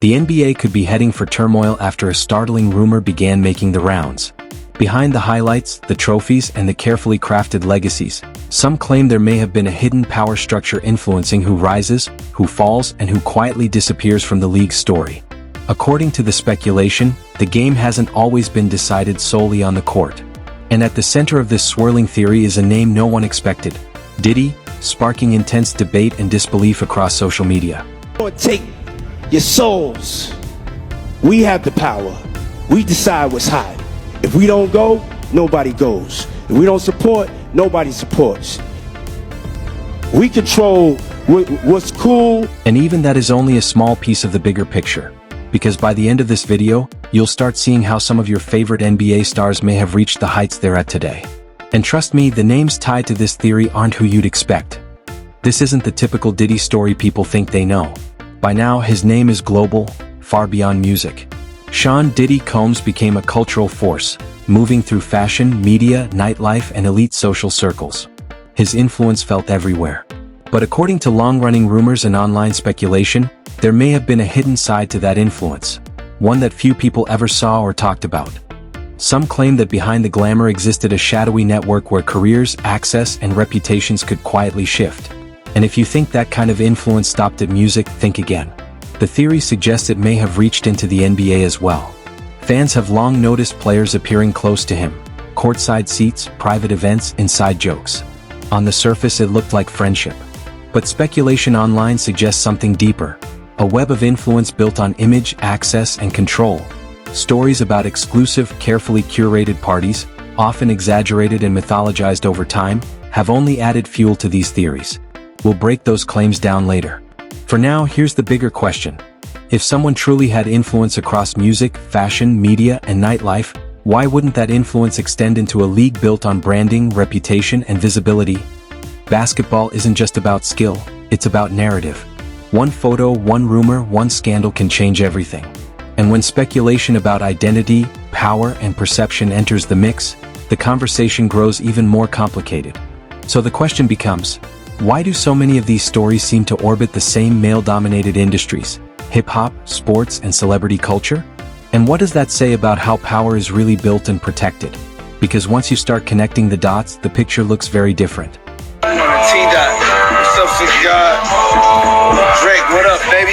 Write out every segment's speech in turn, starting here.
The NBA could be heading for turmoil after a startling rumor began making the rounds. Behind the highlights, the trophies, and the carefully crafted legacies, some claim there may have been a hidden power structure influencing who rises, who falls, and who quietly disappears from the league's story. According to the speculation, the game hasn't always been decided solely on the court. And at the center of this swirling theory is a name no one expected: Diddy, sparking intense debate and disbelief across social media. Take your souls. We have the power. We decide what's hot. If we don't go, nobody goes. If we don't support, nobody supports. We control what's cool. And even that is only a small piece of the bigger picture. Because by the end of this video, you'll start seeing how some of your favorite NBA stars may have reached the heights they're at today. And trust me, the names tied to this theory aren't who you'd expect. This isn't the typical Diddy story people think they know. By now, his name is global, far beyond music. Sean Diddy Combs became a cultural force, moving through fashion, media, nightlife, and elite social circles. His influence felt everywhere. But according to long-running rumors and online speculation, there may have been a hidden side to that influence, one that few people ever saw or talked about. Some claim that behind the glamour existed a shadowy network where careers, access, and reputations could quietly shift. And if you think that kind of influence stopped at music, think again. The theory suggests it may have reached into the NBA as well. Fans have long noticed players appearing close to him: courtside seats, private events, inside jokes. On the surface, it looked like friendship. But speculation online suggests something deeper: a web of influence built on image, access, and control. Stories about exclusive, carefully curated parties, often exaggerated and mythologized over time, have only added fuel to these theories. We'll break those claims down later. For now, here's the bigger question. If someone truly had influence across music, fashion, media, and nightlife, why wouldn't that influence extend into a league built on branding, reputation, and visibility? Basketball isn't just about skill, it's about narrative. One photo, one rumor, one scandal can change everything. And when speculation about identity, power, and perception enters the mix, the conversation grows even more complicated. So the question becomes, why do so many of these stories seem to orbit the same male-dominated industries: hip-hop, sports, and celebrity culture? And what does that say about how power is really built and protected? Because once you start connecting the dots, the picture looks very different. T-Dot, what's up, Six God? Drake, what up, baby?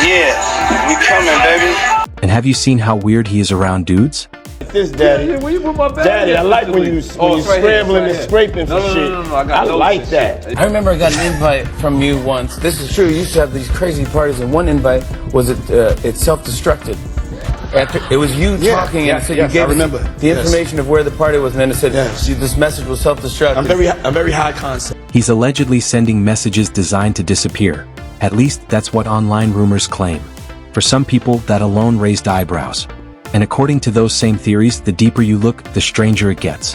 Yeah, we coming, baby. And have you seen how weird he is around dudes? This, Daddy. Where you put my bag? Daddy, I like when you scrambling and scraping for shit. No, I like that. I remember I got an invite from you once. This is true. You used to have these crazy parties, and one invite was it self-destructed. It was you talking, and so you gave the information of where the party was, and then it said this message was self-destructed. I'm very high concept. He's allegedly sending messages designed to disappear. At least that's what online rumors claim. For some people, that alone raised eyebrows. And according to those same theories, the deeper you look, the stranger it gets.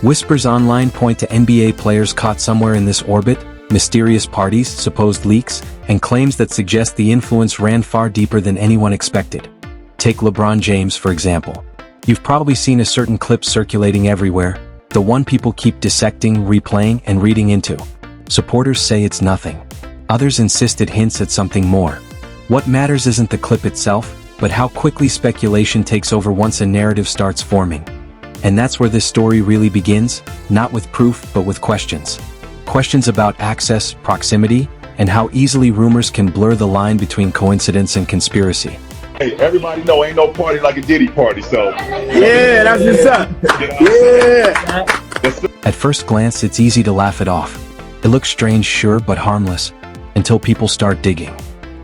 Whispers online point to NBA players caught somewhere in this orbit, mysterious parties, supposed leaks, and claims that suggest the influence ran far deeper than anyone expected. Take LeBron James, for example. You've probably seen a certain clip circulating everywhere, the one people keep dissecting, replaying, and reading into. Supporters say it's nothing. Others insist it hints at something more. What matters isn't the clip itself, but how quickly speculation takes over once a narrative starts forming. And that's where this story really begins, not with proof, but with questions. Questions about access, proximity, and how easily rumors can blur the line between coincidence and conspiracy. Hey, everybody know ain't no party like a Diddy party, so. Yeah, that's what's up. Yeah. At first glance, it's easy to laugh it off. It looks strange, sure, but harmless, until people start digging.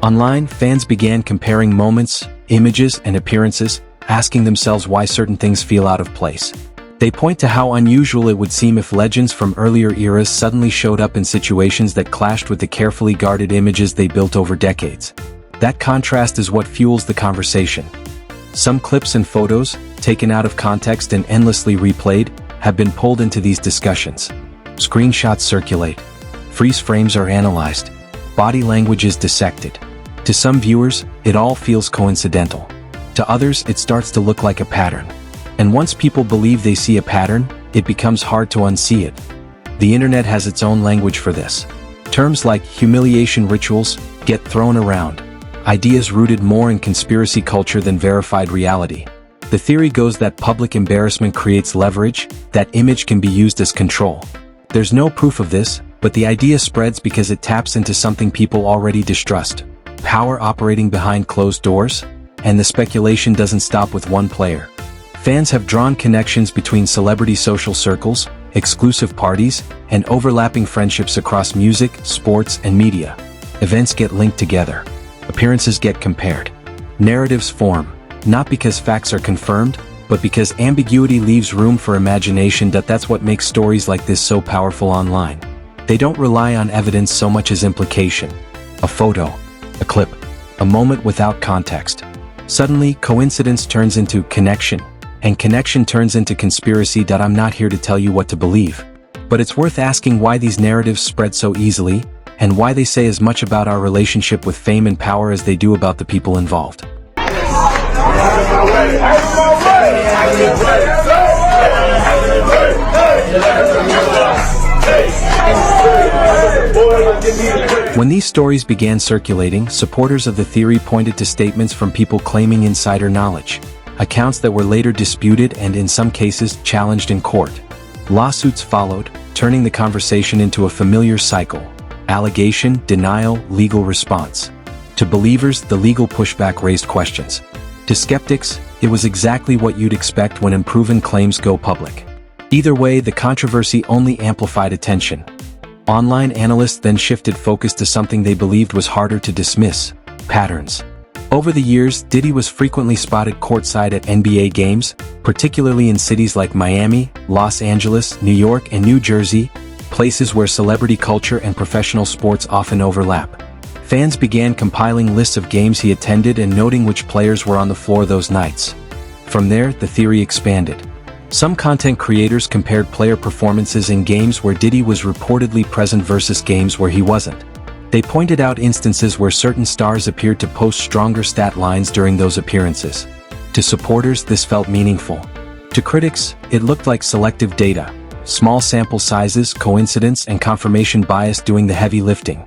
Online, fans began comparing moments, images, and appearances, asking themselves why certain things feel out of place. They point to how unusual it would seem if legends from earlier eras suddenly showed up in situations that clashed with the carefully guarded images they built over decades. That contrast is what fuels the conversation. Some clips and photos, taken out of context and endlessly replayed, have been pulled into these discussions. Screenshots circulate. Freeze frames are analyzed. Body language is dissected. To some viewers, it all feels coincidental. To others, it starts to look like a pattern. And once people believe they see a pattern, it becomes hard to unsee it. The internet has its own language for this. Terms like humiliation rituals get thrown around. ideas rooted more in conspiracy culture than verified reality. The theory goes that public embarrassment creates leverage, that image can be used as control. There's no proof of this, but the idea spreads because it taps into something people already distrust: power operating behind closed doors, and the speculation doesn't stop with one player. Fans have drawn connections between celebrity social circles, exclusive parties, and overlapping friendships across music, sports, and media. Events get linked together. Appearances get compared. Narratives form, not because facts are confirmed, but because ambiguity leaves room for imagination. That's what makes stories like this so powerful online. They don't rely on evidence so much as implication. A photo, a clip, a moment without context. Suddenly, coincidence turns into connection, and connection turns into conspiracy. I'm not here to tell you what to believe, but it's worth asking why these narratives spread so easily, and why they say as much about our relationship with fame and power as they do about the people involved. When these stories began circulating, supporters of the theory pointed to statements from people claiming insider knowledge, accounts that were later disputed and in some cases challenged in court. Lawsuits followed, turning the conversation into a familiar cycle: allegation, denial, legal response. To believers, the legal pushback raised questions. To skeptics, it was exactly what you'd expect when unproven claims go public. Either way, the controversy only amplified attention. Online analysts then shifted focus to something they believed was harder to dismiss: patterns. Over the years, Diddy was frequently spotted courtside at NBA games, particularly in cities like Miami, Los Angeles, New York, and New Jersey, places where celebrity culture and professional sports often overlap. Fans began compiling lists of games he attended and noting which players were on the floor those nights. From there, the theory expanded. Some content creators compared player performances in games where Diddy was reportedly present versus games where he wasn't. They pointed out instances where certain stars appeared to post stronger stat lines during those appearances. To supporters, this felt meaningful. To critics, it looked like selective data: small sample sizes, coincidence, and confirmation bias doing the heavy lifting.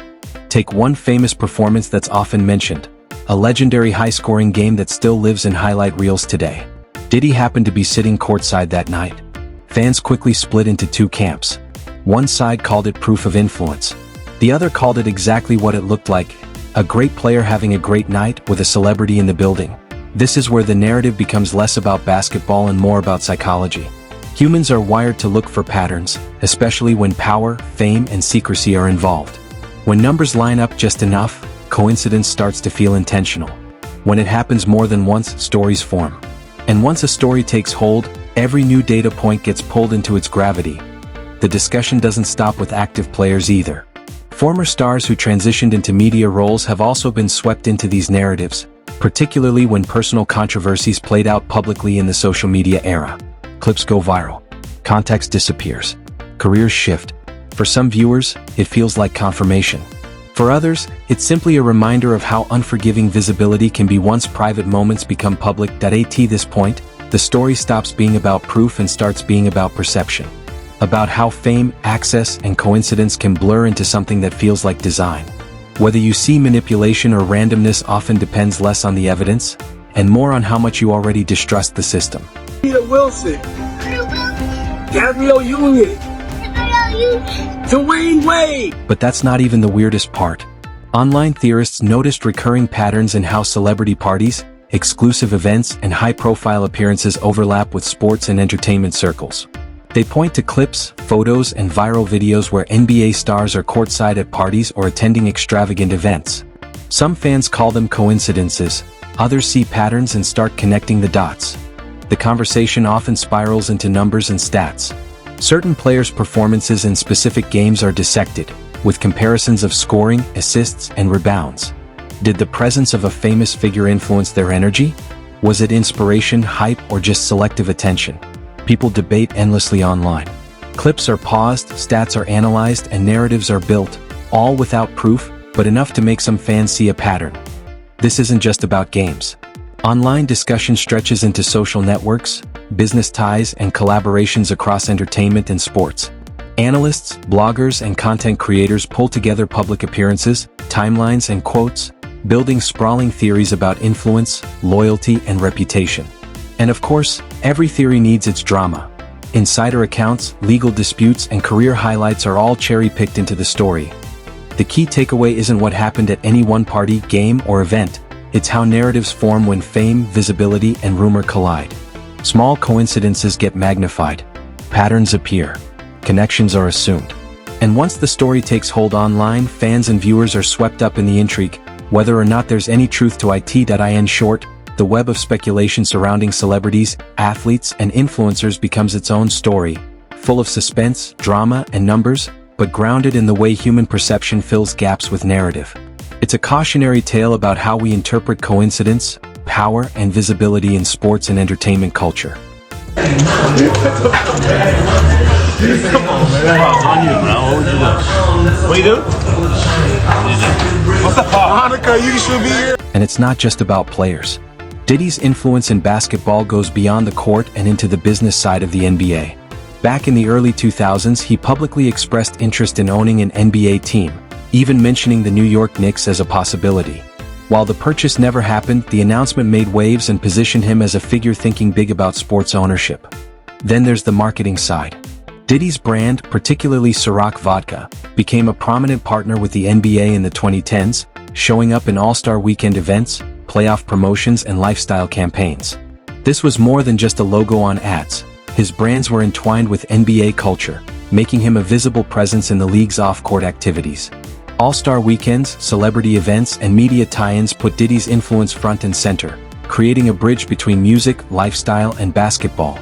Take one famous performance that's often mentioned: a legendary high-scoring game that still lives in highlight reels today. Diddy happened to be sitting courtside that night. Fans quickly split into two camps. One side called it proof of influence. The other called it exactly what it looked like: a great player having a great night with a celebrity in the building. This is where the narrative becomes less about basketball and more about psychology. Humans are wired to look for patterns, especially when power, fame, and secrecy are involved. When numbers line up just enough, coincidence starts to feel intentional. When it happens more than once, stories form. And once a story takes hold, every new data point gets pulled into its gravity. The discussion doesn't stop with active players either. Former stars who transitioned into media roles have also been swept into these narratives, particularly when personal controversies played out publicly in the social media era. Clips go viral. Context disappears. Careers shift. For some viewers, it feels like confirmation. For others, it's simply a reminder of how unforgiving visibility can be once private moments become public. At this point, the story stops being about proof and starts being about perception. About how fame, access, and coincidence can blur into something that feels like design. Whether you see manipulation or randomness often depends less on the evidence, and more on how much you already distrust the system. Peter Wilson. Gabrielle Union. Dwayne Wade. But that's not even the weirdest part. Online theorists noticed recurring patterns in how celebrity parties, exclusive events, and high-profile appearances overlap with sports and entertainment circles. They point to clips, photos, and viral videos where NBA stars are courtside at parties or attending extravagant events. Some fans call them coincidences, others see patterns and start connecting the dots. The conversation often spirals into numbers and stats. Certain players' performances in specific games are dissected, with comparisons of scoring, assists, and rebounds. Did the presence of a famous figure influence their energy? Was it inspiration, hype, or just selective attention? People debate endlessly online. Clips are paused, stats are analyzed, and narratives are built, all without proof, but enough to make some fans see a pattern. This isn't just about games. Online discussion stretches into social networks, business ties, and collaborations across entertainment and sports. Analysts, bloggers, and content creators pull together public appearances, timelines, and quotes, building sprawling theories about influence, loyalty, and reputation. And of course, every theory needs its drama. Insider accounts, legal disputes, and career highlights are all cherry-picked into the story. The key takeaway isn't what happened at any one party, game, or event. It's how narratives form when fame, visibility, and rumor collide. Small coincidences get magnified. Patterns appear. Connections are assumed. And once the story takes hold online, fans and viewers are swept up in the intrigue, whether or not there's any truth to it. In short, the web of speculation surrounding celebrities, athletes, and influencers becomes its own story, full of suspense, drama, and numbers, but grounded in the way human perception fills gaps with narrative. It's a cautionary tale about how we interpret coincidence, power, and visibility in sports and entertainment culture. And it's not just about players. Diddy's influence in basketball goes beyond the court and into the business side of the NBA. Back in the early 2000s, he publicly expressed interest in owning an NBA team, even mentioning the New York Knicks as a possibility. While the purchase never happened, the announcement made waves and positioned him as a figure thinking big about sports ownership. Then there's the marketing side. Diddy's brand, particularly Ciroc Vodka, became a prominent partner with the NBA in the 2010s, showing up in All-Star Weekend events, playoff promotions, and lifestyle campaigns. This was more than just a logo on ads. His brands were entwined with NBA culture, making him a visible presence in the league's off-court activities. All-Star weekends, celebrity events, and media tie-ins put Diddy's influence front and center, creating a bridge between music, lifestyle, and basketball.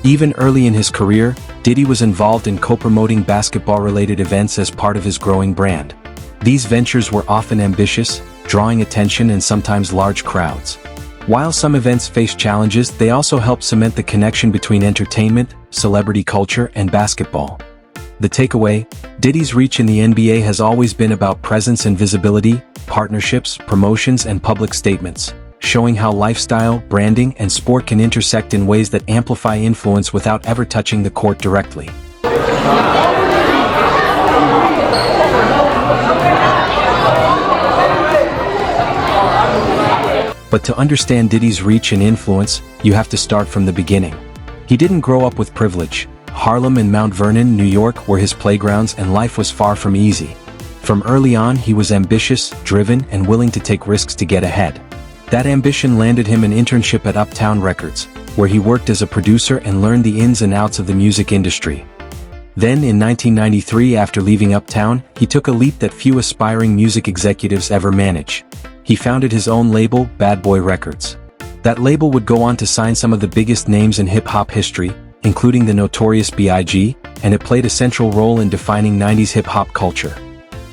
Even early in his career, Diddy was involved in co-promoting basketball-related events as part of his growing brand. These ventures were often ambitious, drawing attention and sometimes large crowds. While some events faced challenges, they also helped cement the connection between entertainment, celebrity culture, and basketball. The takeaway: Diddy's reach in the NBA has always been about presence and visibility, partnerships, promotions, and public statements, showing how lifestyle, branding, and sport can intersect in ways that amplify influence without ever touching the court directly. But to understand Diddy's reach and influence, you have to start from the beginning. He didn't grow up with privilege. Harlem and Mount Vernon, New York, were his playgrounds, and life was far from easy. From early on, he was ambitious, driven, and willing to take risks to get ahead. That ambition landed him an internship at Uptown Records, where he worked as a producer and learned the ins and outs of the music industry. Then, in 1993, after leaving Uptown, he took a leap that few aspiring music executives ever manage. He founded his own label, Bad Boy Records. That label would go on to sign some of the biggest names in hip-hop history, including the Notorious B.I.G., and it played a central role in defining 90s hip-hop culture.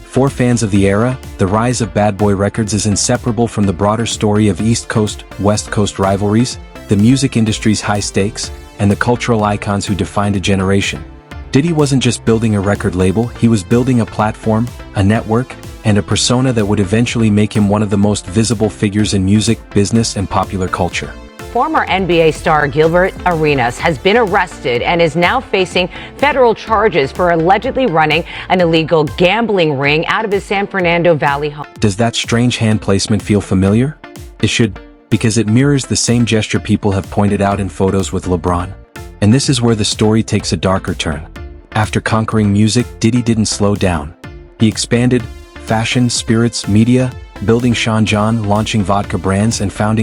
For fans of the era, the rise of Bad Boy Records is inseparable from the broader story of East Coast-West Coast rivalries, the music industry's high stakes, and the cultural icons who defined a generation. Diddy wasn't just building a record label, he was building a platform, a network, and a persona that would eventually make him one of the most visible figures in music, business, and popular culture. Former NBA star Gilbert Arenas has been arrested and is now facing federal charges for allegedly running an illegal gambling ring out of his San Fernando Valley home. Does that strange hand placement feel familiar? It should, because it mirrors the same gesture people have pointed out in photos with LeBron. And this is where the story takes a darker turn. After conquering music, Diddy didn't slow down. He expanded fashion, spirits, media, building Sean John, launching vodka brands, and founding